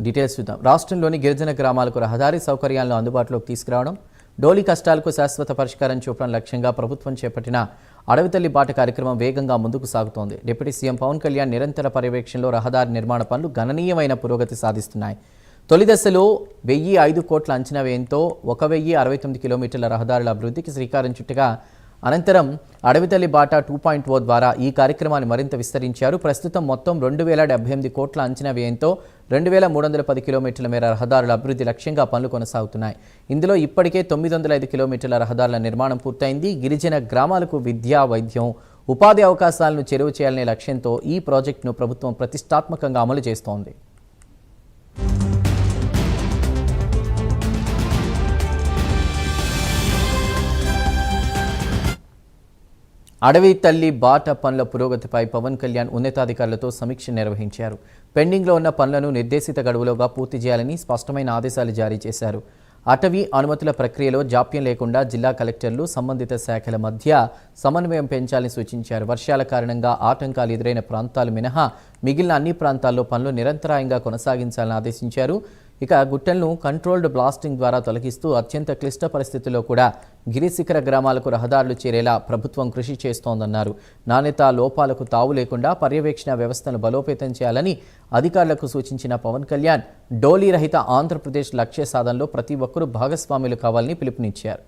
Details చూద్దాం. రాష్ట్రంలోని గిరిజన గ్రామాలకు రహదారి సౌకర్యాలను అందుబాటులోకి తీసుకురావడం, డోలీ కష్టాలకు శాశ్వత పరిష్కారం చూపడం లక్ష్యంగా ప్రభుత్వం చేపట్టిన అడవితల్లి బాట కార్యక్రమం వేగంగా ముందుకు సాగుతోంది. డిప్యూటీ సీఎం పవన్ కళ్యాణ్ నిరంతర పర్యవేక్షణలో రహదారి నిర్మాణ పనులు గణనీయమైన పురోగతి సాధిస్తున్నాయి. తొలి దశలో 1,005 కోట్ల అంచనా వ్యయంతో 1,069 కిలోమీటర్ల రహదారుల అభివృద్ధికి శ్రీకారం చుట్టగా అనంతరం అడవితల్లి బాట 2.0 ద్వారా ఈ కార్యక్రమాన్ని మరింత విస్తరించారు. ప్రస్తుతం మొత్తం 2,078 కోట్ల అంచనా వ్యయంతో 2,310 కిలోమీటర్ల మేర రహదారుల అభివృద్ధి లక్ష్యంగా పనులు కొనసాగుతున్నాయి. ఇందులో ఇప్పటికే 905 కిలోమీటర్ల రహదారుల నిర్మాణం పూర్తయింది. గిరిజన గ్రామాలకు విద్య, వైద్యం, ఉపాధి అవకాశాలను చేరువ చేయాలనే లక్ష్యంతో ఈ ప్రాజెక్టును ప్రభుత్వం ప్రతిష్టాత్మకంగా అమలు చేస్తోంది. అడవి తల్లి బాట పనుల పురోగతిపై పవన్ కళ్యాణ్ ఉన్నతాధికారులతో సమీక్ష నిర్వహించారు. పెండింగ్లో ఉన్న పనులను నిర్దేశిత గడువులోగా పూర్తి చేయాలని స్పష్టమైన ఆదేశాలు జారీ చేశారు. అటవీ అనుమతుల ప్రక్రియలో జాప్యం లేకుండా జిల్లా కలెక్టర్లు సంబంధిత శాఖల మధ్య సమన్వయం పెంచాలని సూచించారు. వర్షాల కారణంగా ఆటంకాలు ఎదురైన ప్రాంతాలు మినహా మిగిలిన అన్ని ప్రాంతాల్లో పనులు నిరంతరాయంగా కొనసాగించాలని ఆదేశించారు. ఇక గుట్టలను కంట్రోల్డ్ బ్లాస్టింగ్ ద్వారా తొలగిస్తూ అత్యంత క్లిష్ట పరిస్థితుల్లో కూడా గిరిశిఖర గ్రామాలకు రహదారులు చేరేలా ప్రభుత్వం కృషి చేస్తోందన్నారు. నాణ్యత లోపాలకు తావు లేకుండా పర్యవేక్షణ వ్యవస్థను బలోపేతం చేయాలని అధికారులకు సూచించిన పవన్ కళ్యాణ్ డోలీ రహిత ఆంధ్రప్రదేశ్ లక్ష్య సాధనలో ప్రతి ఒక్కరూ భాగస్వాములు కావాలని పిలుపునిచ్చారు.